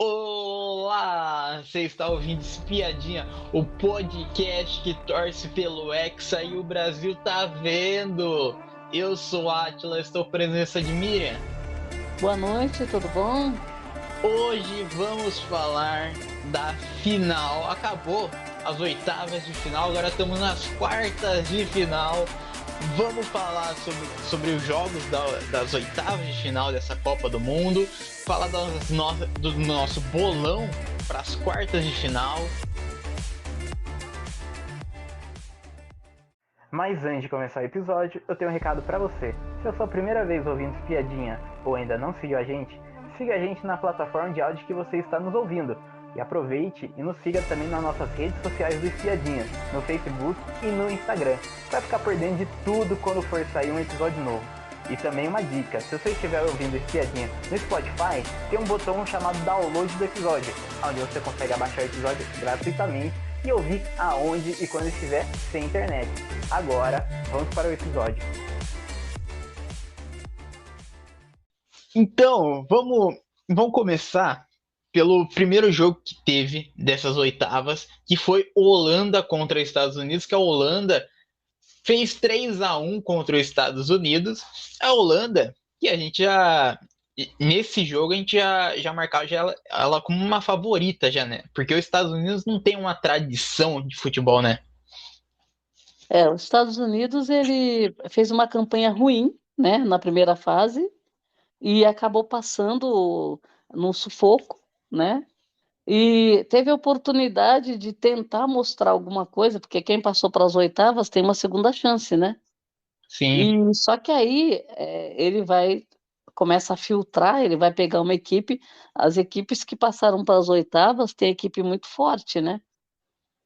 Olá! Você está ouvindo Espiadinha, o podcast que torce pelo Hexa e o Brasil tá vendo. Eu sou Átila, estou presença de Miriam. Boa noite, tudo bom? Hoje vamos falar da final. Acabou as oitavas de final, agora estamos nas quartas de final. Vamos falar sobre os jogos das oitavas de final dessa Copa do Mundo, falar do nosso bolão para as quartas de final. Mas antes de começar o episódio, eu tenho um recado para você. Se é a sua primeira vez ouvindo Espiadinha ou ainda não seguiu a gente, siga a gente na plataforma de áudio que você está nos ouvindo. E aproveite e nos siga também nas nossas redes sociais do Espiadinha, no Facebook e no Instagram, para ficar por dentro de tudo quando for sair um episódio novo. E também uma dica, se você estiver ouvindo Espiadinha no Spotify, tem um botão chamado Download do episódio, onde você consegue abaixar o episódio gratuitamente e ouvir aonde e quando estiver sem internet. Agora, vamos para o episódio. Então, vamos começar pelo primeiro jogo que teve dessas oitavas, que foi Holanda contra Estados Unidos, que a Holanda fez 3-1 contra os Estados Unidos. A Holanda, que a gente já nesse jogo a gente já marcava ela como uma favorita já, né? Porque os Estados Unidos não tem uma tradição de futebol, né? Os Estados Unidos ele fez uma campanha ruim, né, na primeira fase e acabou passando no sufoco, né? E teve a oportunidade de tentar mostrar alguma coisa, porque quem passou para as oitavas tem uma segunda chance, né? Sim, E só que aí ele vai começa a filtrar, ele vai pegar uma equipe, as equipes que passaram para as oitavas têm equipe muito forte, né?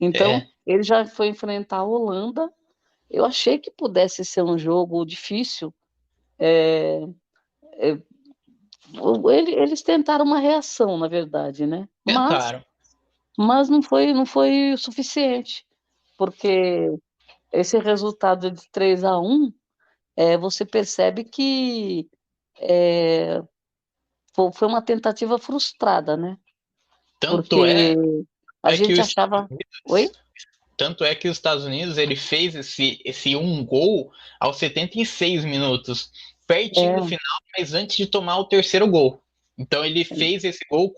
Então é. ele já foi enfrentar a Holanda. Eu achei que pudesse ser um jogo difícil. É, é, eles tentaram uma reação, na verdade, né? Tentaram. Mas não foi o suficiente, porque esse resultado de 3-1, você percebe que é, foi uma tentativa frustrada, né? Tanto Porque a é que gente os achava. Oi? Tanto é que os Estados Unidos ele fez esse um gol aos 76 minutos, pertinho do É, final, mas antes de tomar o terceiro gol. Então ele fez esse gol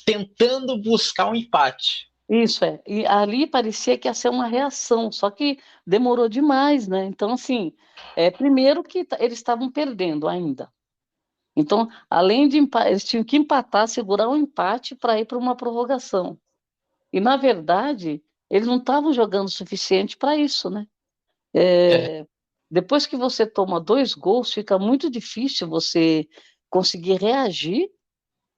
tentando buscar um empate. isso é. E ali parecia que ia ser uma reação, só que demorou demais, né? Então, assim, primeiro que eles estavam perdendo ainda. Então, além de eles tinham que empatar, segurar um empate para ir para uma prorrogação. E, na verdade, eles não estavam jogando o suficiente para isso, né? É, Depois que você toma dois gols, fica muito difícil você conseguir reagir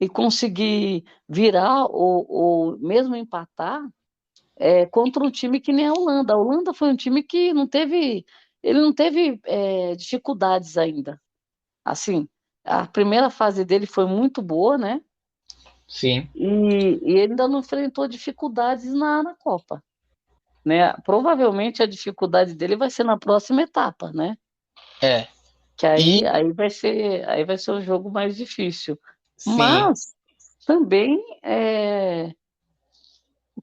e conseguir virar ou mesmo empatar contra um time que nem a Holanda. A Holanda foi um time que ele não teve dificuldades ainda. Assim, a primeira fase dele foi muito boa, né? sim. E ele ainda não enfrentou dificuldades na Copa, né? Provavelmente a dificuldade dele vai ser na próxima etapa, né? É. Que E aí vai ser um jogo mais difícil. sim, Mas também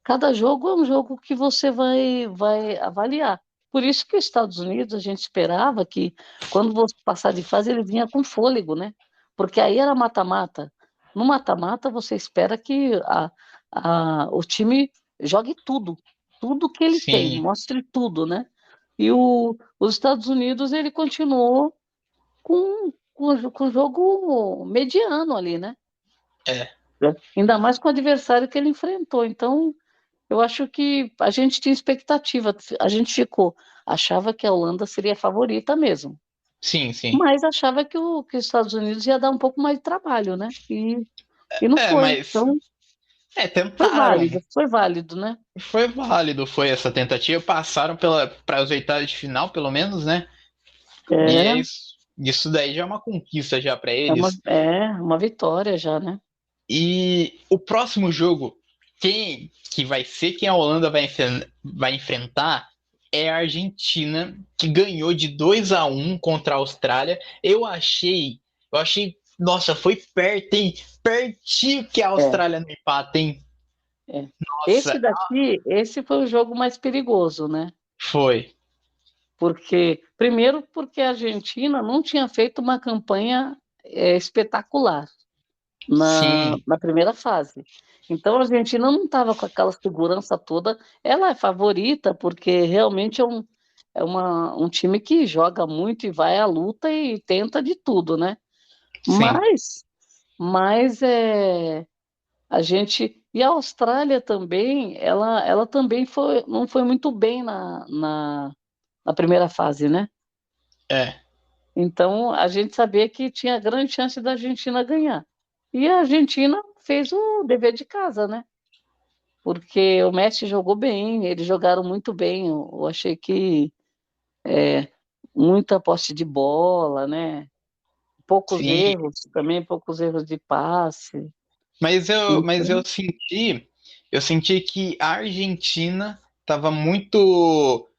cada jogo é um jogo que você vai avaliar. Por isso que os Estados Unidos, a gente esperava que, quando você passar de fase, ele vinha com fôlego, né? Porque aí era mata-mata. No mata-mata, você espera que o time jogue tudo, tudo que ele tem, sim. mostre tudo, né? E os Estados Unidos, ele continuou com o jogo mediano ali, né? É. Ainda mais com o adversário que ele enfrentou. Então, eu acho que a gente tinha expectativa, a gente achava que a Holanda seria a favorita mesmo, Sim, sim. mas achava que os Estados Unidos ia dar um pouco mais de trabalho, né? E não É, foi. mas Então, foi tentaram. válido, foi válido, né? Foi válido, foi essa tentativa. Passaram para as oitavas de final, pelo menos, né? E é É, isso. Isso daí já é uma conquista já para é uma, eles. é uma vitória já, né? E o próximo jogo, que vai ser quem a Holanda vai enfrentar é a Argentina, que ganhou de 2-1 contra a Austrália. Eu achei Nossa, foi perto, hein? Pertinho que a É, Austrália no empate, hein? é. Esse Nossa, daqui, esse foi o jogo mais perigoso, né? foi. Porque, primeiro, porque a Argentina não tinha feito uma campanha espetacular Sim, na primeira fase. Então, a Argentina não estava com aquela segurança toda. Ela é favorita, porque realmente um time que joga muito e vai à luta e tenta de tudo, né? sim. Mas a gente. E a Austrália também, ela também não foi muito bem na primeira fase, né? É, Então, a gente sabia que tinha grande chance da Argentina ganhar. E a Argentina fez o dever de casa, né? Porque o Messi jogou bem, eles jogaram muito bem. Eu achei que é, muita posse de bola, né? Poucos sim. erros, também poucos erros de passe. Mas Então, eu senti que a Argentina tava muito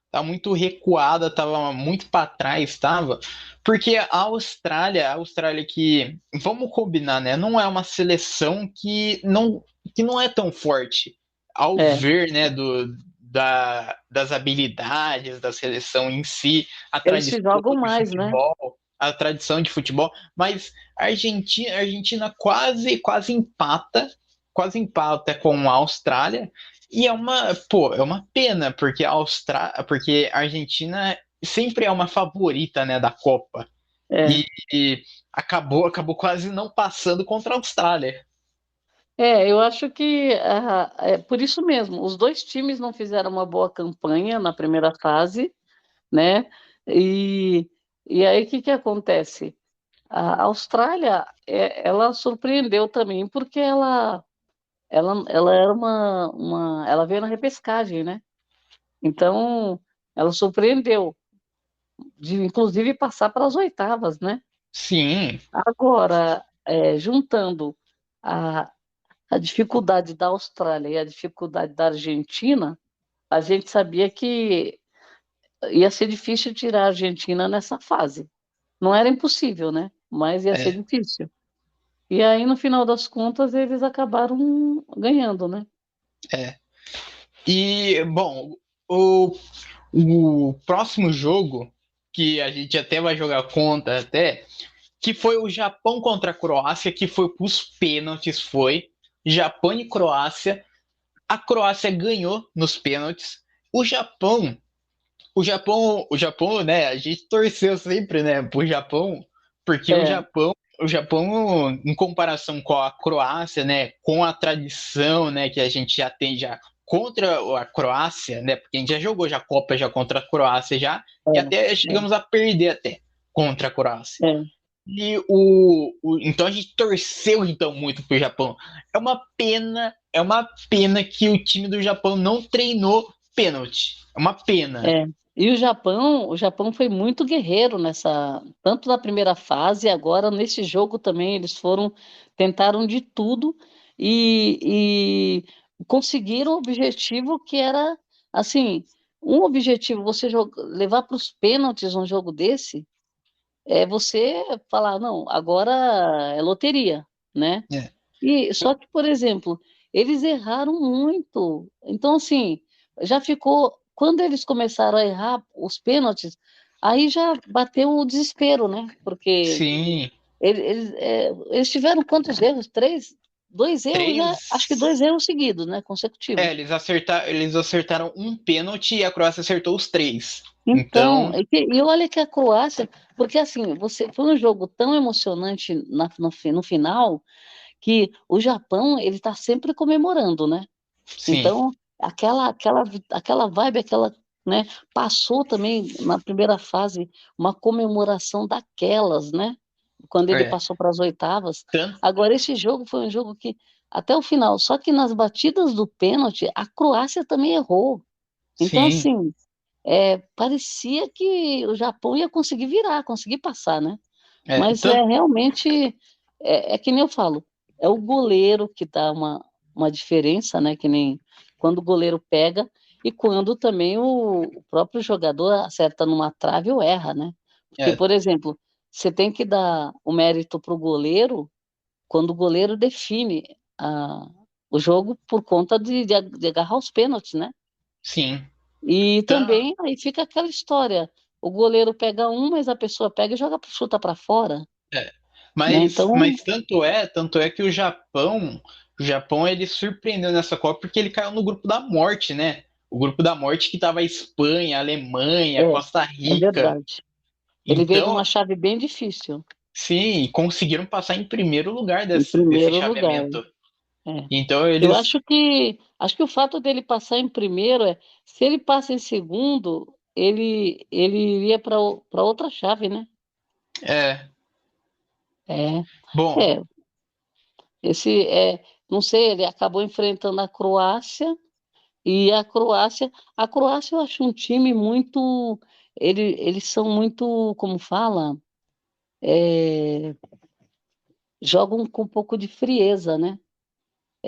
recuada, tava muito para trás, estava, porque a Austrália que, vamos combinar, né, não é uma seleção que não é tão forte ao é, ver, né, das habilidades da seleção em si, eles se jogam mais, né? a tradição de futebol, mas a Argentina quase empata com a Austrália. E é uma pena, porque a Argentina sempre é uma favorita, né, da Copa. É. E acabou quase não passando contra a Austrália. Eu acho que é por isso mesmo. Os dois times não fizeram uma boa campanha na primeira fase, né? E, e aí o que que acontece? A Austrália, ela surpreendeu também porque ela era ela veio na repescagem, né? Então, ela surpreendeu, de inclusive passar para as oitavas, né? Sim, Agora, juntando a, a dificuldade da Austrália e a dificuldade da Argentina, a gente sabia que ia ser difícil tirar a Argentina nessa fase. Não era impossível, né? Mas ia ser é, difícil. E aí, no final das contas, eles acabaram ganhando, né? é. E, bom, o, o próximo jogo, que a gente até vai jogar conta até, que foi o Japão contra a Croácia, que foi para os pênaltis, foi. Japão e Croácia. A Croácia ganhou nos pênaltis. O Japão, o Japão, né? A gente torceu sempre, né, pro Japão, porque É, o Japão, em comparação com a Croácia, né, com a tradição, né, que a gente já tem já contra a Croácia, né, porque a gente já jogou já Copa já contra a Croácia já, e até chegamos a perder até contra a Croácia. é, é. E então a gente torceu então muito pro Japão. É uma pena que o time do Japão não treinou pênalti. É uma pena. É. E o Japão foi muito guerreiro tanto na primeira fase, agora nesse jogo também eles tentaram de tudo e conseguiram o objetivo que era, assim, um objetivo, levar para os pênaltis um jogo desse, é você falar, não, agora é loteria, né? É. E só que, por exemplo, eles erraram muito. Então, assim, já ficou. Quando eles começaram a errar os pênaltis, aí já bateu o desespero, né? Porque Sim, eles tiveram quantos erros? Três? Dois erros, já, acho que dois três. erros seguidos, né? Consecutivos. Eles acertaram um pênalti e a Croácia acertou os três. Então, Então, e olha que a Croácia, porque assim, foi um jogo tão emocionante no final que o Japão ele está sempre comemorando, né? sim, Então, aquela vibe, né, passou também na primeira fase uma comemoração daquelas, né? Quando ele é. passou para as oitavas. Tanto, Agora, esse jogo foi um jogo que, até o final, só que nas batidas do pênalti, a Croácia também errou. Então, sim, assim, parecia que o Japão ia conseguir virar, conseguir passar, né? Mas tanto, realmente, é que nem eu falo, é o goleiro que dá uma diferença, né? Que nem quando o goleiro pega e quando também o próprio jogador acerta numa trave ou erra, né? Porque, é, por exemplo, você tem que dar o mérito para o goleiro quando o goleiro define o jogo por conta de agarrar os pênaltis, né? Sim. E Tan- também aí fica aquela história, o goleiro pega um, mas a pessoa pega e joga, chuta para fora, é. né? Mas Então, tanto é que o Japão ele surpreendeu nessa Copa porque ele caiu no grupo da morte, né? O grupo da morte que tava a Espanha, a Alemanha, é, Costa é Rica. verdade. Ele veio de Então, uma chave bem difícil, sim, conseguiram passar em primeiro lugar em desse primeiro lugar. chaveamento. É. Então Eu eles. acho que o fato dele passar em primeiro se ele passa em segundo, ele iria para outra chave, né? É, É, bom, é, não sei, ele acabou enfrentando a Croácia e a Croácia eu acho um time muito, eles são muito, como fala, é, jogam com um pouco de frieza, né?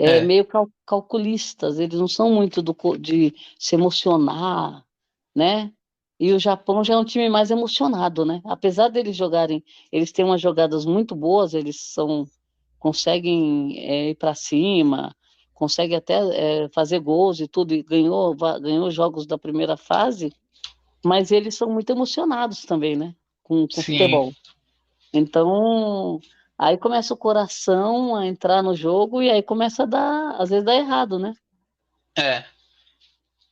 é, Meio calculistas, eles não são muito de se emocionar, né? E o Japão já é um time mais emocionado, né? Apesar deles jogarem, eles têm umas jogadas muito boas, conseguem ir para cima, conseguem até fazer gols e tudo, e ganhou jogos da primeira fase, mas eles são muito emocionados também, né? Com sim, futebol. Então, aí começa o coração a entrar no jogo e aí começa às vezes dá errado, né? é.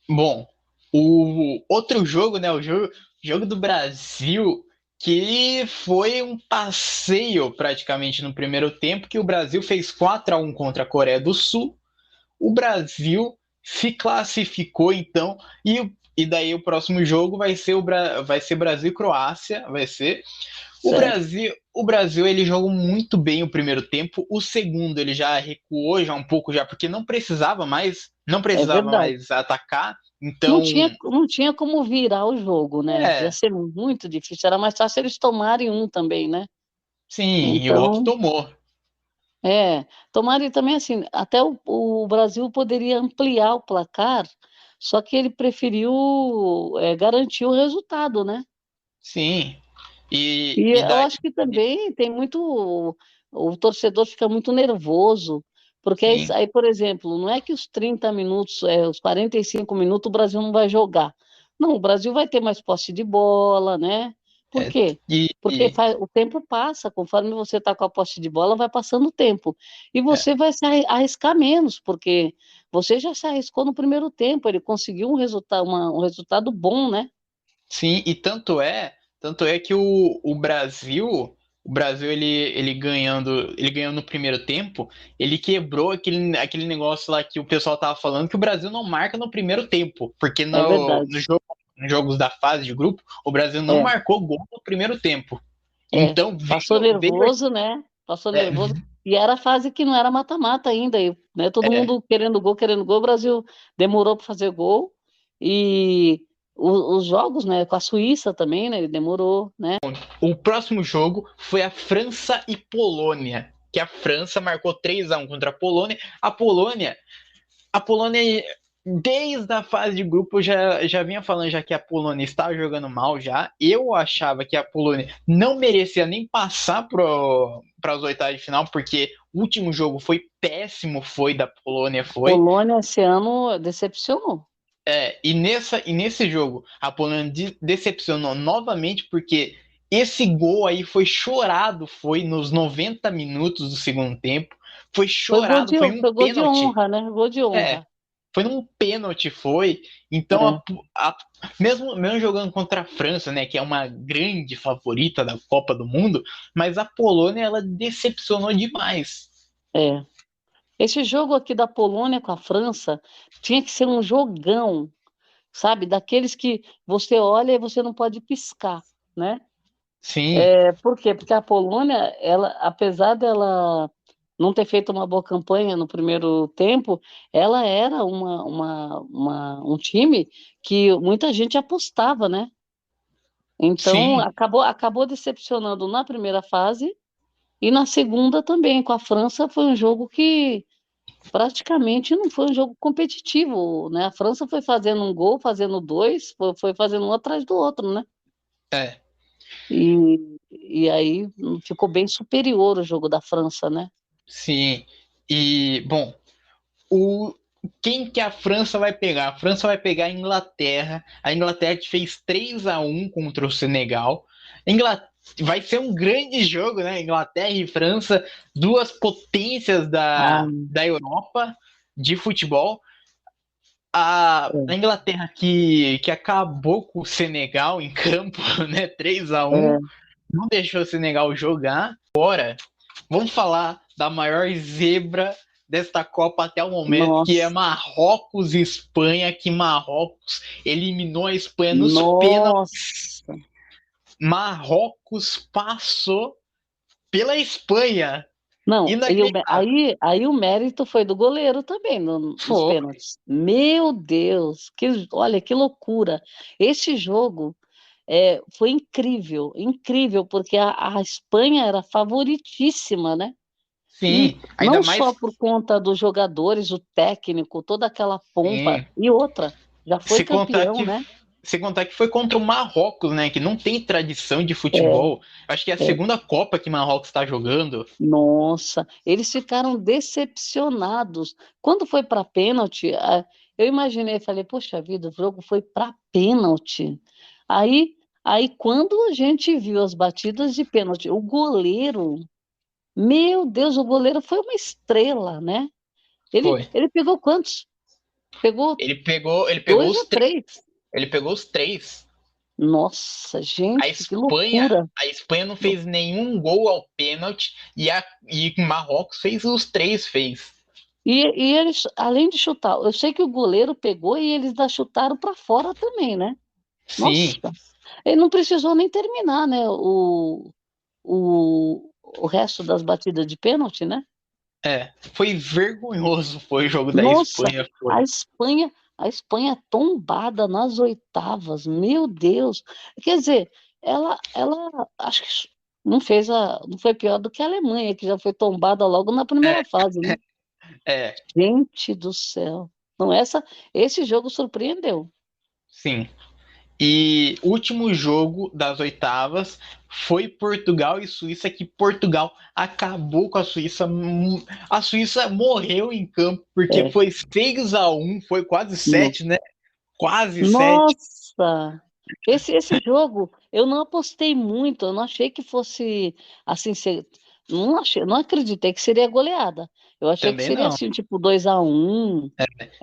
Bom, o outro jogo, né? O jogo do Brasil, que foi um passeio praticamente no primeiro tempo, que o Brasil fez 4-1 contra a Coreia do Sul. O Brasil se classificou, então, e daí o próximo jogo vai ser Brasil e Croácia, vai ser. O Certo. Brasil, o Brasil ele jogou muito bem o primeiro tempo. O segundo ele já recuou já um pouco já porque não É precisava verdade. mais atacar. Não Então, tinha, não tinha como virar o jogo, né? Ia é, ser muito difícil. Era mais fácil eles tomarem um também, né? sim, e o outro Então, tomou. tomarem também assim, até o Brasil poderia ampliar o placar, só que ele preferiu garantir o resultado, né? Sim. E, E e eu daí, acho que também tem muito. O torcedor fica muito nervoso, porque sim, aí, por exemplo, não é que os 30 minutos, os 45 minutos o Brasil não vai jogar. Não, o Brasil vai ter mais posse de bola, né? Por é, quê? e, Porque e- o tempo passa, conforme você está com a posse de bola, vai passando o tempo. E é, você vai se arriscar menos, porque você já se arriscou no primeiro tempo, ele conseguiu um resultado bom, né? sim, e tanto é que o Brasil ele ganhando no primeiro tempo, ele quebrou aquele negócio lá que o pessoal tava falando que o Brasil não marca no primeiro tempo, porque É no, verdade. no jogo, nos jogos da fase de grupo, o Brasil não É. marcou gol no primeiro tempo. É, Então passou veio nervoso, né? Passou é, nervoso. E era a fase que não era mata-mata ainda, né? Todo é, mundo querendo gol, querendo gol. O Brasil demorou para fazer gol. E os jogos, né? Com a Suíça também, né? Ele demorou, né? o próximo jogo foi a França e Polônia, que a França marcou 3-1 contra a Polônia. A Polônia, desde a fase de grupo, eu já vinha falando já que a Polônia estava jogando mal já. Eu achava que a Polônia não merecia nem passar para as oitavas de final, porque o último jogo foi péssimo, foi da Polônia, foi. Polônia esse ano decepcionou. E nesse jogo, a Polônia decepcionou novamente, porque esse gol aí foi chorado, foi nos 90 minutos do segundo tempo. Foi chorado, foi um Foi gol de pênalti. honra, né? Gol de É, honra. foi num pênalti, foi. Então, É, mesmo jogando contra a França, né, que é uma grande favorita da Copa do Mundo, mas a Polônia, ela decepcionou demais. é. Esse jogo aqui da Polônia com a França tinha que ser um jogão, sabe? Daqueles que você olha e você não pode piscar, né? Sim, Por quê? Porque a Polônia, ela, apesar dela não ter feito uma boa campanha no primeiro tempo, ela era um time que muita gente apostava, né? Então, sim, acabou decepcionando na primeira fase e na segunda também. Com a França foi um jogo que praticamente não foi um jogo competitivo, né? A França foi fazendo um gol, fazendo dois, foi fazendo um atrás do outro, né? é. E aí ficou bem superior o jogo da França, né? Sim. E, bom, o, quem que a França vai pegar? A França vai pegar a Inglaterra. A Inglaterra que fez 3-1 contra o Senegal. Vai ser um grande jogo, né? Inglaterra e França, duas potências Ah, da Europa de futebol. A é, Inglaterra que acabou com o Senegal em campo, né? 3-1, é, não deixou o Senegal jogar. Agora, vamos falar da maior zebra desta Copa até o momento, que é nossa, Marrocos e Espanha, que Marrocos eliminou a Espanha nos pênaltis. nossa. Marrocos passou pela Espanha. Não, Inacreditável. aí o mérito foi do goleiro também nos Foi. pênaltis. Meu Deus, olha que loucura. Esse jogo foi incrível, incrível, porque a Espanha era favoritíssima, né? E Sim, ainda não mais só por conta dos jogadores, o técnico, toda aquela pompa, sim. e outra, já foi Se contar campeão, que né? Se contar que foi contra o Marrocos, né? Que não tem tradição de É, futebol. Acho que é a é. segunda Copa que Marrocos está jogando. Nossa, eles ficaram decepcionados. Quando foi para pênalti, eu imaginei, falei, poxa vida, o jogo foi para pênalti. Aí, aí, quando a gente viu as batidas de pênalti, o goleiro, meu Deus, o goleiro foi uma estrela, né? Ele, Foi. ele pegou quantos? Pegou Ele pegou dois os ou três. três. Ele pegou os três. Nossa, A gente, que Espanha, loucura. a Espanha não fez nenhum gol ao pênalti e Marrocos fez os três, fez. E eles, além de chutar, eu sei que o goleiro pegou e eles ainda chutaram para fora também, né? Nossa, Sim, ele não precisou nem terminar, né? O resto das batidas de pênalti, né? foi vergonhoso, foi o jogo da Nossa, Espanha, a foi. Espanha, a Espanha tombada nas oitavas, meu Deus. Quer dizer, ela acho que não foi pior do que a Alemanha, que já foi tombada logo na É, primeira fase, né? é, Gente do céu. Não, esse jogo surpreendeu. sim. E o último jogo das oitavas foi Portugal e Suíça, que Portugal acabou com a Suíça. A Suíça morreu em campo, porque É. foi 6-1, foi quase No- 7, né? Quase 7. Nossa, esse jogo eu não apostei muito, eu não achei que fosse assim, não achei, não acreditei que seria goleada. Eu achei que Também seria não. assim, tipo 2-1,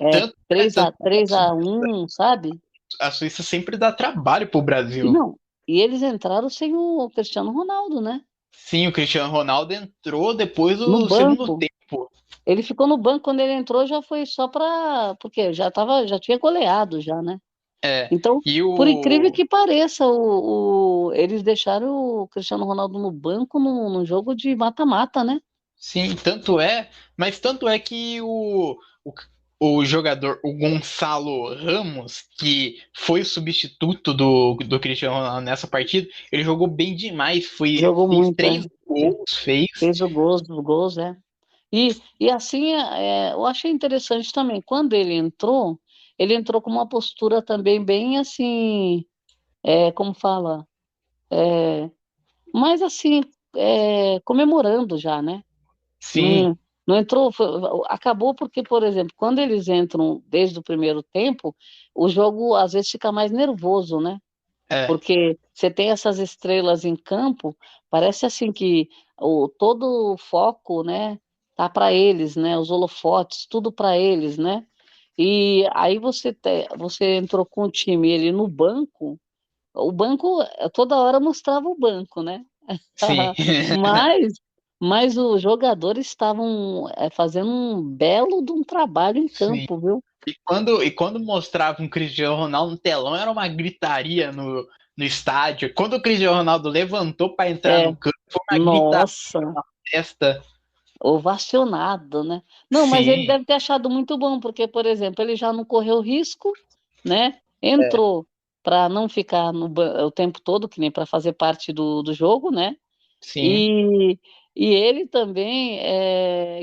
Tanto, três tanto a três a um, sabe? a Suíça sempre dá trabalho pro E Brasil. não, e eles entraram sem o Cristiano Ronaldo, né? Sim, o Cristiano Ronaldo entrou depois No do segundo banco. tempo. Ele ficou no banco quando ele entrou, já foi só para, porque já tinha goleado já, né? É, Então, e por incrível o. que pareça, eles deixaram o Cristiano Ronaldo no banco no jogo de mata-mata, né? Sim, tanto é que o jogador, o Gonçalo Ramos, que foi o substituto do Cristiano Ronaldo nessa partida, ele jogou bem demais, Jogou fez muito, três gols, fez. fez os gols, né? E assim, eu achei interessante também, quando ele entrou com uma postura também bem assim, como fala, é, mais assim, comemorando já, né? Sim, Não, não entrou, acabou porque, por exemplo, quando eles entram desde o primeiro tempo, o jogo às vezes fica mais nervoso, né? é, Porque você tem essas estrelas em campo, parece assim que todo o foco, né, tá para eles, né? Os holofotes, tudo para eles, né? E aí você entrou com o time ele no banco, o banco toda hora mostrava o banco, né? sim, Mas, mas os jogadores estavam fazendo um belo de um trabalho em sim. campo, viu? E quando mostrava um Cristiano Ronaldo no telão, era uma gritaria no estádio. Quando o Cristiano Ronaldo levantou para entrar É, no campo, foi uma gritaria, nossa, uma festa. ovacionado, né? Não, mas ele Sim, deve ter achado muito bom, porque, por exemplo, ele já não correu risco, né? é, Entrou para não ficar o tempo todo, que nem para fazer parte do jogo, né? sim, E, e ele também,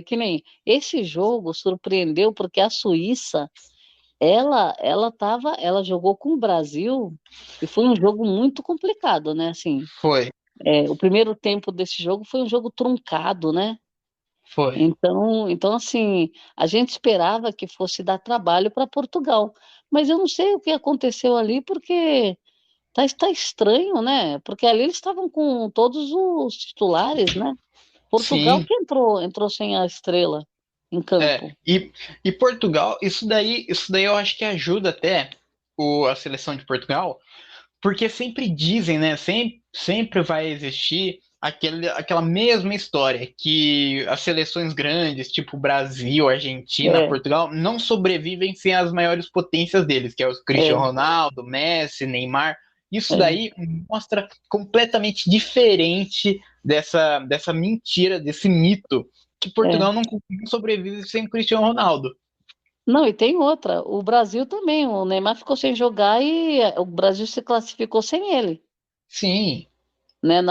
que nem esse jogo surpreendeu, porque a Suíça ela jogou com o Brasil e foi um jogo muito complicado, né? Assim, foi. o primeiro tempo desse jogo foi um jogo truncado, né? Foi. Então, assim, a gente esperava que fosse dar trabalho para Portugal, mas eu não sei o que aconteceu ali, porque tá estranho, né? Porque ali eles estavam com todos os titulares, né? Portugal Sim. que entrou sem a estrela em É, campo. e Portugal, isso daí eu acho que ajuda até a seleção de Portugal, porque sempre dizem, né? Sempre vai existir aquela mesma história, que as seleções grandes, tipo Brasil, Argentina, É, Portugal, não sobrevivem sem as maiores potências deles, que é os Cristiano é, Ronaldo, Messi, Neymar. Isso é, daí mostra completamente diferente dessa mentira, desse mito, que é. Portugal não sobrevive sem Cristiano Ronaldo. Não, e tem outra. O Brasil também. O Neymar ficou sem jogar e o Brasil se classificou sem ele, Sim, né?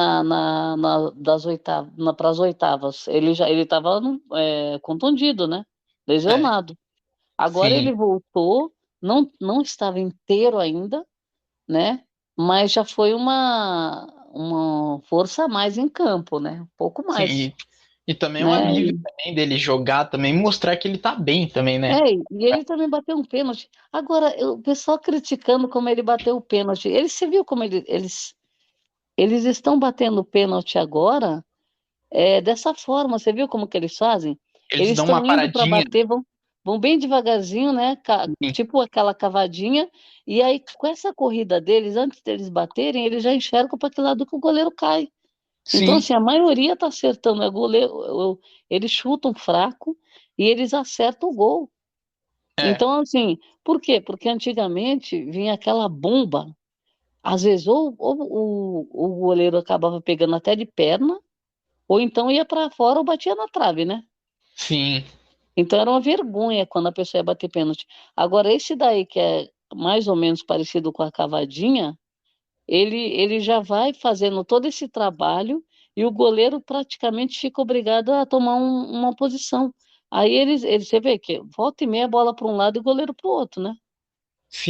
Das oitavas, para as oitavas. Ele estava contundido, né? é, Lesionado. Agora sim, ele voltou, não estava inteiro ainda, né? Mas já foi uma força a mais em campo, né? Um pouco sim. mais, E também é um né? alívio também dele jogar também, mostrar que ele tá bem também, né? E ele também bateu um pênalti. Agora, o pessoal criticando como ele bateu o pênalti. Você viu como eles estão batendo o pênalti agora dessa forma. Você viu como que eles fazem? Eles Eles dão uma estão indo para paradinha. bater, vão bem devagarzinho, né? Tipo aquela cavadinha. E aí, com essa corrida deles, antes deles baterem, eles já enxergam para que lado que o goleiro cai. Então, Sim, assim, a maioria está acertando. Eles chutam fraco e eles acertam o gol. é, Então, assim, por quê? Porque antigamente vinha aquela bomba. Às vezes, ou o goleiro acabava pegando até de perna, ou então ia para fora ou batia na trave, né? sim, Então era uma vergonha quando a pessoa ia bater pênalti. Agora, esse daí, que é mais ou menos parecido com a cavadinha, ele já vai fazendo todo esse trabalho e o goleiro praticamente fica obrigado a tomar uma posição. Aí você vê que volta e meia a bola para um lado e o goleiro para o outro, né?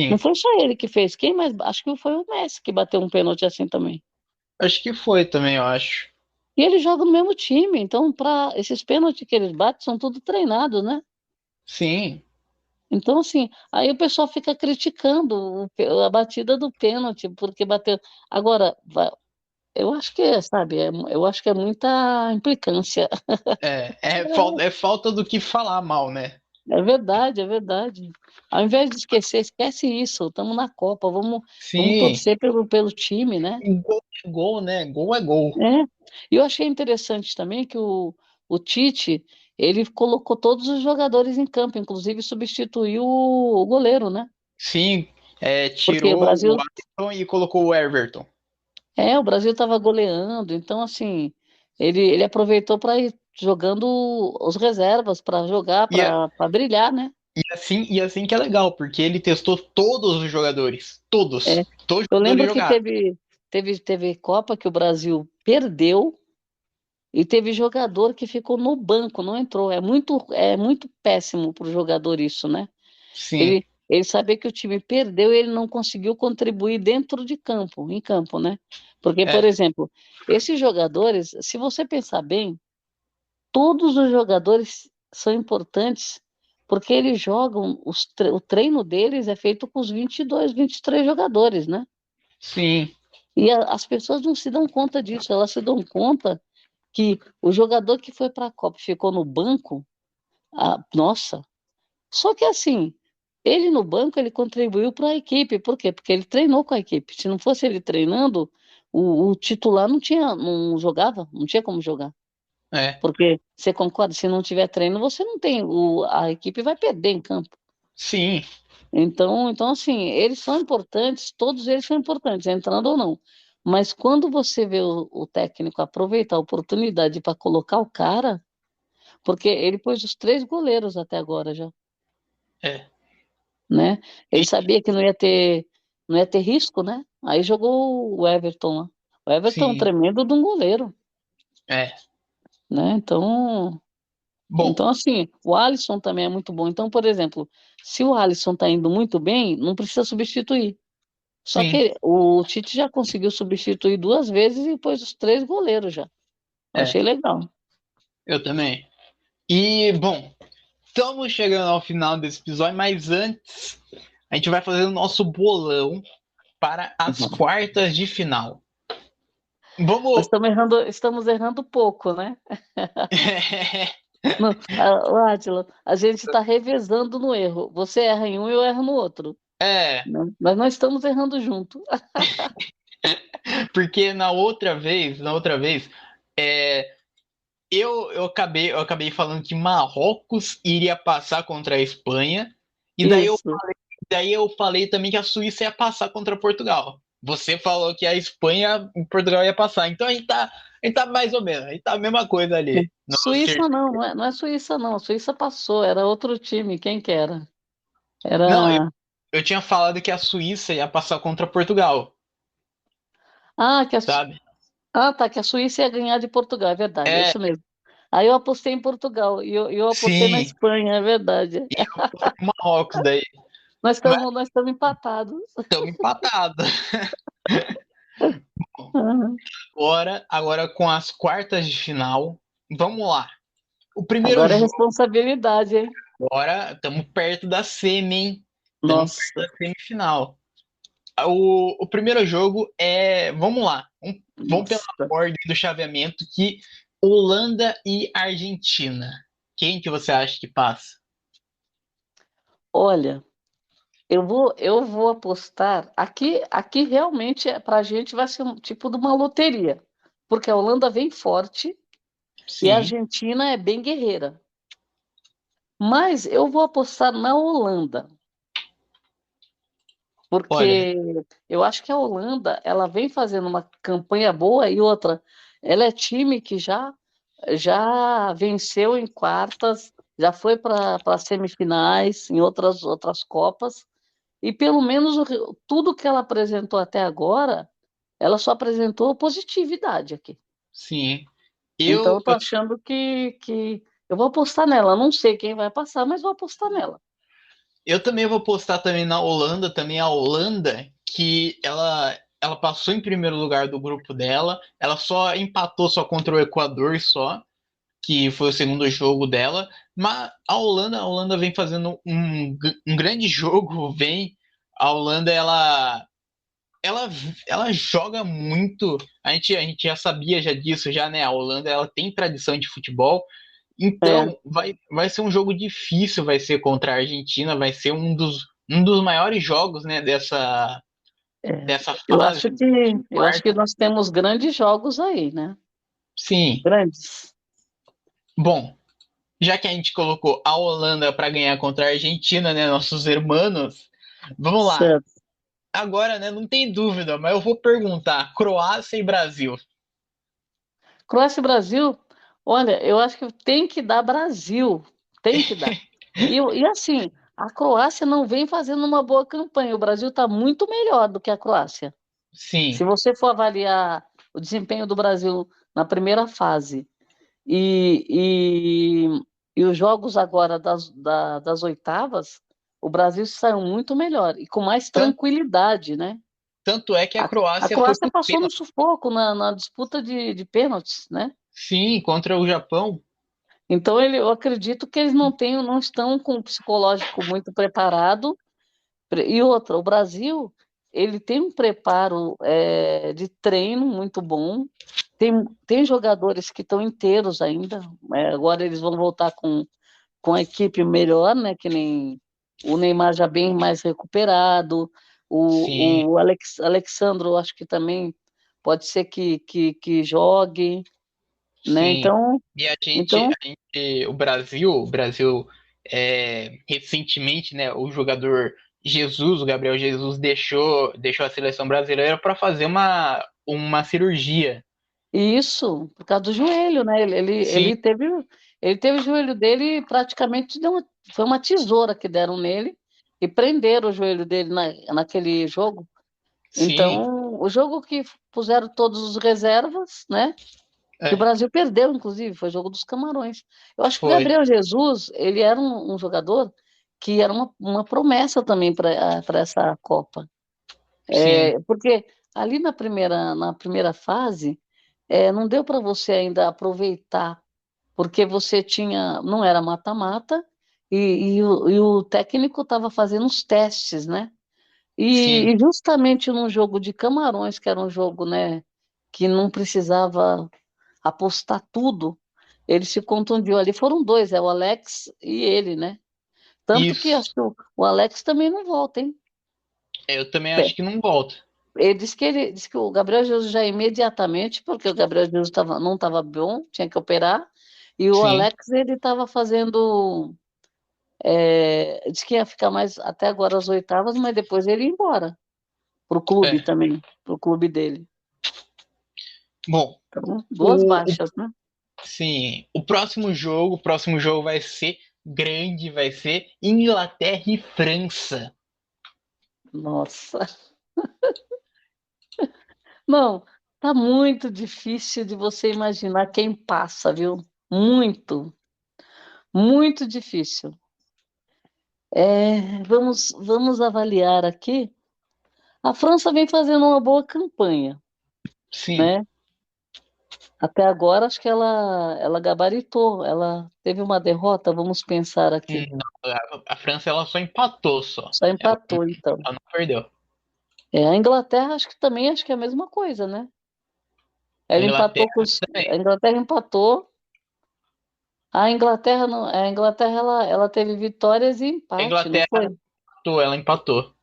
Não sim. foi só ele que fez. Quem mais? Acho que foi o Messi que bateu um pênalti assim também. Acho que foi também, eu acho. E ele joga no mesmo time, então para esses pênaltis que eles batem são tudo treinados, né? Sim, Então assim, aí o pessoal fica criticando a batida do pênalti porque bateu. Agora, eu acho que sabe, eu acho que é muita implicância. é falta do que falar mal, né? É verdade, é verdade. Ao invés de esquecer, esquece isso. Estamos na Copa, vamos Sim, torcer pelo time, né? e gol é gol, né? Gol é gol. É. E eu achei interessante também que o Tite, ele colocou todos os jogadores em campo, inclusive substituiu o goleiro, né? Sim, Porque tirou o Alisson e colocou o Everton. o Brasil estava goleando, então assim, ele aproveitou para ir jogando os reservas para jogar, E, é- para brilhar, né? e assim que é legal, porque ele testou todos os jogadores. É. Todos. Todos os Eu jogadores lembro que jogaram. teve Copa que o Brasil perdeu e teve jogador que ficou no banco, não entrou. É muito péssimo para o jogador isso, né? Sim, Ele sabia que o time perdeu e ele não conseguiu contribuir dentro de campo, em campo, né? Porque, por é. exemplo, esses jogadores, se você pensar bem, todos os jogadores são importantes, porque eles jogam, o treino deles é feito com os 22, 23 jogadores, né? Sim, E as pessoas não se dão conta disso, elas se dão conta que o jogador que foi para a Copa e ficou no banco, nossa, só que assim, ele no banco, ele contribuiu para a equipe. Por quê? Porque ele treinou com a equipe. Se não fosse ele treinando, o titular não jogava, não tinha como jogar. é. Porque você concorda, se não tiver treino, você não tem, a equipe vai perder em campo. Sim, Então assim, eles são importantes, todos eles são importantes, entrando ou não. Mas quando você vê o técnico aproveitar a oportunidade para colocar o cara, porque ele pôs os três goleiros até agora já. é. Né? Ele E- sabia que não ia ter risco, né? Aí jogou o Everton lá. O Everton é um sim, tremendo de um goleiro, é. né? Então Bom, assim, o Alisson também é muito bom. Então, por exemplo, se o Alisson tá indo muito bem, não precisa substituir. Só Sim, que o Tite já conseguiu substituir 2 vezes e pôs os 3 goleiros já. Eu é, achei legal. eu também. E, bom, estamos chegando ao final desse episódio, mas antes a gente vai fazer o nosso bolão para as Uhum. quartas de final. Nós Vamos. estamos errando pouco, né? Não, Átila, a gente está revezando no erro. Você erra em um e eu erro no outro. É, Né? Mas nós estamos errando junto. porque na outra vez, é, eu acabei falando que Marrocos iria passar contra a Espanha, e Isso. daí eu falei também que a Suíça ia passar contra Portugal. Você falou que a Espanha e Portugal ia passar. Então a gente tá mais ou menos, a gente tá a mesma coisa ali. No Suíça circuito. não, não é Suíça não. A Suíça passou, era outro time. Quem que era? Não, eu, Era. eu tinha falado que a Suíça ia passar contra Portugal, Ah, sabe? tá, que a Suíça ia ganhar de Portugal, é verdade, é É, isso mesmo. Aí eu apostei em Portugal e eu apostei na sim, Espanha, é verdade. e eu fui pro Marrocos daí. Mas Nós estamos empatados. estamos empatados. Aham. Agora com as quartas de final, vamos lá. O primeiro Agora é jogo, responsabilidade, hein? agora estamos perto da semi, hein? Estamos perto Nossa, da semifinal. O primeiro jogo é. Vamos lá. Vamos pela nossa. ordem do chaveamento que Holanda e Argentina. Quem que você acha que passa? Olha, eu vou apostar. Aqui realmente para a gente vai ser um tipo de uma loteria, porque a Holanda vem forte e a Sim, Argentina é bem guerreira. Mas eu vou apostar na Holanda, olha, porque eu acho que a Holanda ela vem fazendo uma campanha boa e outra, ela é time que já venceu em quartas, já foi para semifinais em outras Copas. E pelo menos tudo que ela apresentou até agora, ela só apresentou positividade aqui. sim. Então, eu Eu, tô eu, achando que eu vou apostar nela. Não sei quem vai passar, mas vou apostar nela. eu também vou postar também na Holanda, também a Holanda, que ela passou em primeiro lugar do grupo dela, ela só empatou só contra o Equador só, que foi o segundo jogo dela. Mas a Holanda vem fazendo um grande jogo, vem. A Holanda, ela, ela joga muito. A gente já sabia já disso, já, né? A Holanda, ela tem tradição de futebol. É, Então, vai ser um jogo difícil, vai ser contra a Argentina, vai ser um dos maiores jogos, né, é. dessa Eu fase, acho que eu acho que quarta. nós temos grandes jogos aí, né? Sim. Grandes. Bom, já que a gente colocou a Holanda para ganhar contra a Argentina, né, nossos irmãos, vamos lá. Certo. Agora, né, não tem dúvida, mas eu vou perguntar: Croácia e Brasil. Croácia e Brasil, olha, eu acho que tem que dar Brasil, tem que dar. E assim, a Croácia não vem fazendo uma boa campanha. O Brasil está muito melhor do que a Croácia. Se Sim, você for avaliar o desempenho do Brasil na primeira fase e, e, e os jogos agora das oitavas, o Brasil saiu muito melhor e com mais tanto, tranquilidade, né? tanto é que a A Croácia foi Croácia pro passou no pênalti. sufoco na disputa de pênaltis, né? Sim, contra o Japão. Então eu acredito que eles não estão com o psicológico muito preparado. E outra, o Brasil, ele tem um preparo de treino muito bom, tem jogadores que estão inteiros ainda, agora eles vão voltar com a equipe melhor, né, que nem o Neymar já bem mais recuperado, Sim, o Alexandro, acho que também pode ser que jogue, né, sim. E a gente, então, o Brasil, recentemente, né, o jogador Jesus, o Gabriel Jesus, deixou a seleção brasileira para fazer uma cirurgia. isso, por causa do joelho, né? Sim, Ele teve o joelho dele praticamente foi uma tesoura que deram nele e prenderam o joelho dele naquele jogo. sim, Então, o jogo que puseram todos os reservas, né? Que o é, Brasil perdeu, inclusive, foi o jogo dos Camarões. Eu acho que o foi. Gabriel Jesus, ele era um jogador que era uma promessa também para essa Copa. Sim, Porque ali na primeira fase, não deu para você ainda aproveitar, porque você tinha, não era mata-mata, e o técnico estava fazendo os testes, né? E, sim, e justamente num jogo de Camarões, que era um jogo, né, que não precisava apostar tudo, ele se contundiu ali. Foram dois, o Alex e ele, né? Tanto que isso. acho que o Alex também não volta, hein? Eu também É, acho que não volta. ele disse que o Gabriel Jesus já imediatamente, porque o Gabriel Jesus não estava bom, tinha que operar, e o Sim, Alex ele estava fazendo, disse que ia ficar mais até agora as oitavas, mas depois ele ia embora pro clube é. também, pro clube dele. Bom, Então, duas o, baixas, né? sim, o próximo jogo vai ser grande, vai ser Inglaterra e França. Nossa. Não, tá muito difícil de você imaginar quem passa, viu? Muito, muito difícil. Vamos avaliar aqui. A França vem fazendo uma boa campanha, Sim, né? Até agora, acho que ela gabaritou. Ela teve uma derrota, vamos pensar aqui. não, a França ela só empatou só. Só Ela, empatou, então. ela não perdeu. A Inglaterra, acho que também acho que é a mesma coisa, né? A Ela empatou Inglaterra também. a Inglaterra empatou. A Inglaterra não, a Inglaterra ela teve vitórias e A empate, não Inglaterra foi? empatou, ela empatou.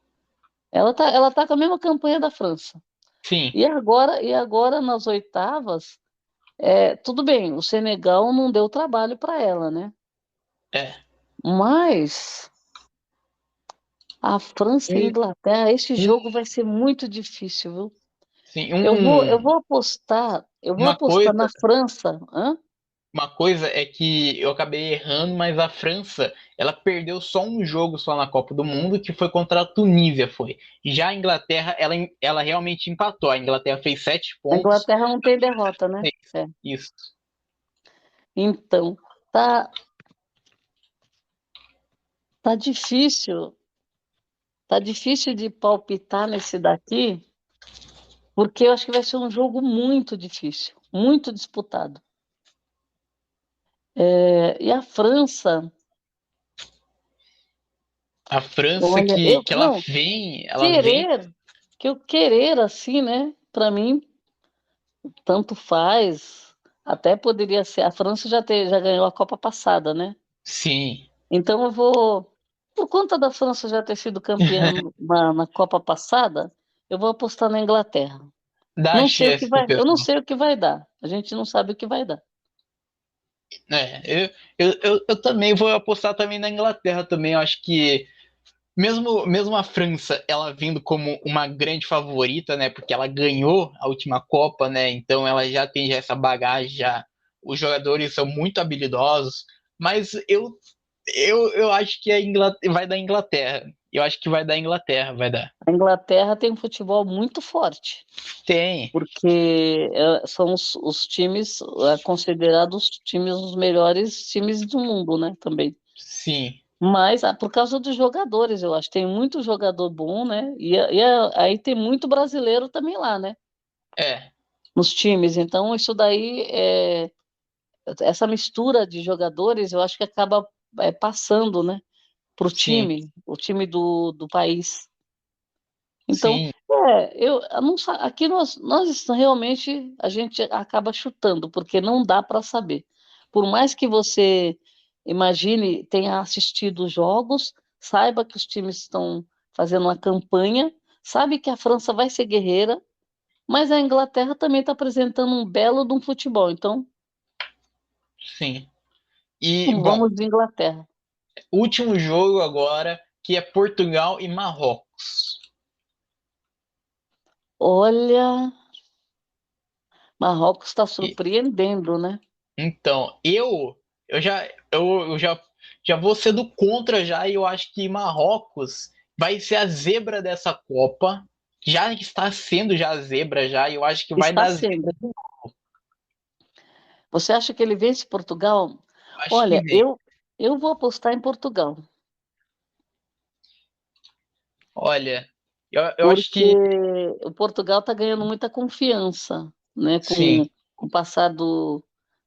Ela tá com a mesma campanha da França. Sim, E agora nas oitavas, tudo bem, o Senegal não deu trabalho para ela, né? é. Mas a França e a Um, Inglaterra, esse um, jogo vai ser muito difícil, viu? sim, uma Eu vou apostar coisa na França. Hã? Uma coisa é que eu acabei errando, mas a França, ela perdeu só um jogo só na Copa do Mundo, que foi contra a Tunísia, foi. Já a Inglaterra, ela realmente empatou. A Inglaterra fez 7 pontos. A Inglaterra não tem derrota, né? É. Isso. Então, tá, tá difícil, tá difícil de palpitar nesse daqui, porque eu acho que vai ser um jogo muito difícil, muito disputado. E a França, A França olha, que não, ela vem, querer, que eu querer assim, né? Para mim, tanto faz. Até poderia ser. A França já ganhou a Copa passada, né? sim, Então eu vou, por conta da França já ter sido campeã na Copa passada, eu vou apostar na Inglaterra. dá Não sei o que chance pro vai, eu não pessoal. sei o que vai dar. A gente não sabe o que vai dar. Eu também vou apostar também na Inglaterra também. Eu acho que mesmo a França, ela vindo como uma grande favorita, né? Porque ela ganhou a última Copa, né? Então ela já tem essa bagagem, já. Os jogadores são muito habilidosos, mas eu acho que vai dar Inglaterra. Eu acho que vai dar Inglaterra, vai dar. A Inglaterra tem um futebol muito forte, Tem, porque são os times considerados os times os melhores times do mundo, né? Também. sim, Mas por causa dos jogadores, eu acho. Tem muito jogador bom, né? Aí tem muito brasileiro também lá, né? é, Nos times. Então, isso daí, essa mistura de jogadores, eu acho que acaba passando, né? Para sim, o time do país. Então, sim, eu não, aqui nós realmente a gente acaba chutando, porque não dá para saber. Por mais que você imagine, tenha assistido os jogos, saiba que os times estão fazendo uma campanha, sabe que a França vai ser guerreira, mas a Inglaterra também está apresentando um belo de um futebol. Então, sim. E, bom, vamos de Inglaterra. último jogo agora, que é Portugal e Marrocos. Olha, Marrocos está E- surpreendendo, né? Então, eu já vou ser do contra já, e eu acho que Marrocos vai ser a zebra dessa Copa. Já está sendo já a zebra já, e eu acho que vai Está dar zebra. sendo. Você acha que ele vence Portugal? Eu acho que Olha, vem. eu vou apostar em Portugal. Olha, Eu acho porque que o Portugal está ganhando muita confiança, né, sim, com o passar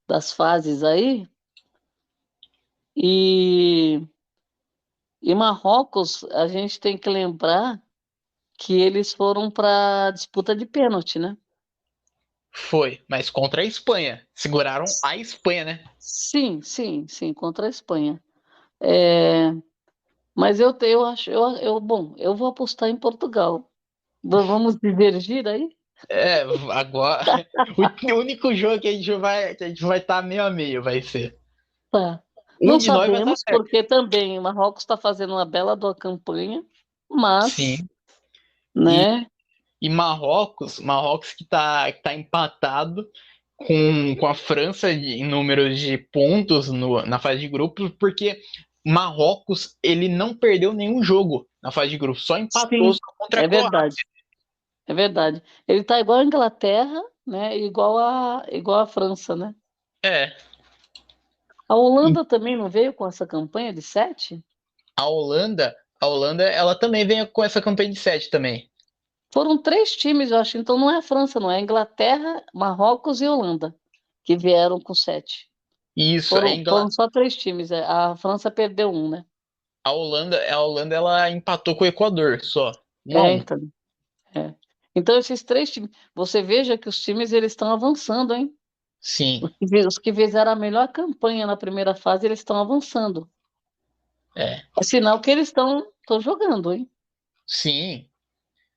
das fases aí, e, e Marrocos, a gente tem que lembrar que eles foram para disputa de pênalti, né? foi, mas contra a Espanha. Seguraram a Espanha, né? Sim, sim, sim, contra a Espanha. É, mas eu acho, bom, eu vou apostar em Portugal. Vamos divergir aí? É, agora o único jogo que a gente vai estar meio a meio vai ser. Tá. Um Não de nós vai estar sabemos, certo. porque também o Marrocos está fazendo uma bela de uma campanha, mas, Sim. E, né? e Marrocos que tá empatado com a França em números de pontos na fase de grupos, porque Marrocos ele não perdeu nenhum jogo na fase de grupos, só empatou Sim, só contra a é verdade, Croácia. é verdade. Ele está igual a Inglaterra, né? Igual a França, né? É, A Holanda também não veio com essa campanha de 7? A Holanda, ela também vem com essa campanha de 7 também. Foram 3 times, eu acho. Então não é a França, não é a Inglaterra, Marrocos e Holanda que vieram com 7. Isso, Foram só 3 times. A França perdeu um, né? A Holanda ela empatou com o Equador só. 1 a É, 1. então. É. Então esses 3 times, você veja que os times eles estão avançando, hein? Sim, Os que fizeram a melhor campanha na primeira fase, eles estão avançando. é. É sinal que eles estão jogando, hein? Sim.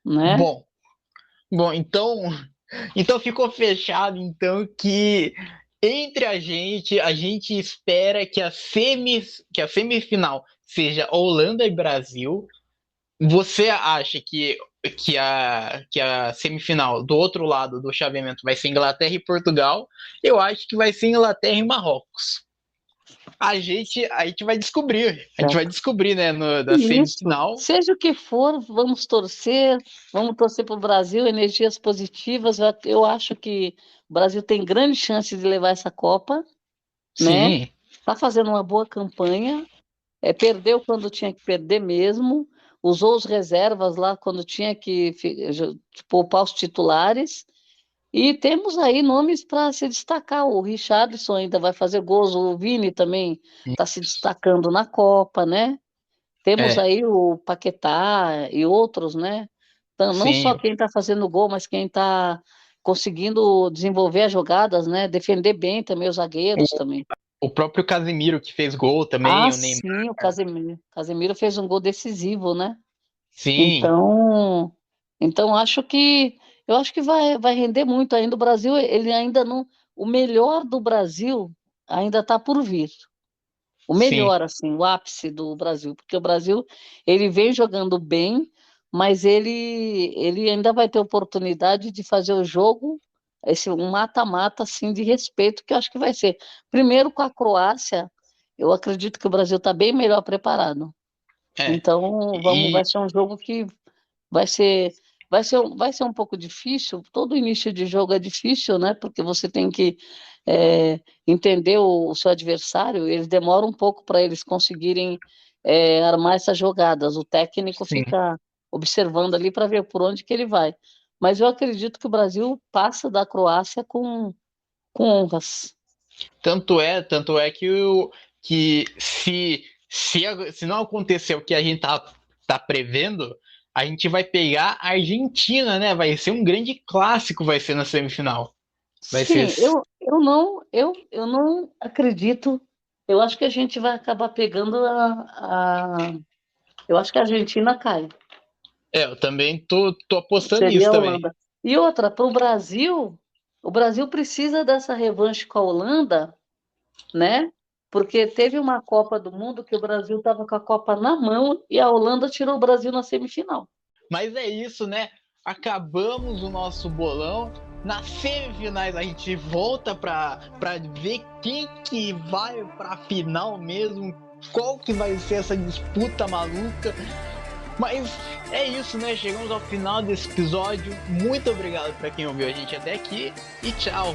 Né? Bom, bom, então ficou fechado então que entre a gente espera que a semifinal seja Holanda e Brasil. Você acha que a semifinal do outro lado do chaveamento vai ser Inglaterra e Portugal? Eu acho que vai ser Inglaterra e Marrocos. A gente vai descobrir. A gente vai descobrir, né, da Isso. semifinal. Seja o que for, vamos torcer para o Brasil, energias positivas. Eu acho que o Brasil tem grande chance de levar essa Copa, né? Sim, Está fazendo uma boa campanha, perdeu quando tinha que perder mesmo, usou os reservas lá quando tinha que poupar os titulares. E temos aí nomes para se destacar. O Richarlison ainda vai fazer gols, o Vini também está se destacando na Copa, né? Temos é, aí o Paquetá e outros, né? Então, não só sim. quem está fazendo gol, mas quem está conseguindo desenvolver as jogadas, né? Defender bem também os O, zagueiros também. o próprio Casemiro que fez gol Ah, também, o Neymar. sim, o Casemiro. Casemiro fez um gol decisivo, né? Sim, Então, eu acho que vai render muito ainda. O Brasil, ele ainda não, o melhor do Brasil ainda está por vir. O sim, melhor, assim, o ápice do Brasil, porque o Brasil, ele vem jogando bem, mas ele ainda vai ter oportunidade de fazer o jogo, um mata-mata, assim, de respeito, que eu acho que vai ser. Primeiro, com a Croácia, eu acredito que o Brasil está bem melhor preparado. é. Então, vai E ser um jogo que vai ser, vai ser um pouco difícil. Todo início de jogo é difícil, né? Porque você tem que entender o seu adversário. Eles demoram um pouco para eles conseguirem armar essas jogadas. O técnico sim. fica observando ali para ver por onde que ele vai. Mas eu acredito que o Brasil passa da Croácia com honras. Tanto é que se não acontecer o que a gente tá prevendo, a gente vai pegar a Argentina, né? Vai ser um grande clássico, vai ser na semifinal. Vai ser. Sim, eu não acredito. Eu acho que a gente vai acabar pegando eu acho que a Argentina cai. É, eu também tô apostando nisso Seria a também. Holanda. E outra, para o Brasil precisa dessa revanche com a Holanda, né? Porque teve uma Copa do Mundo que o Brasil estava com a Copa na mão e a Holanda tirou o Brasil na semifinal. Mas é isso, né? Acabamos o nosso bolão. Nas semifinais a gente volta pra ver quem que vai pra final mesmo. Qual que vai ser essa disputa maluca. Mas é isso, né? Chegamos ao final desse episódio. Muito obrigado para quem ouviu a gente até aqui e tchau.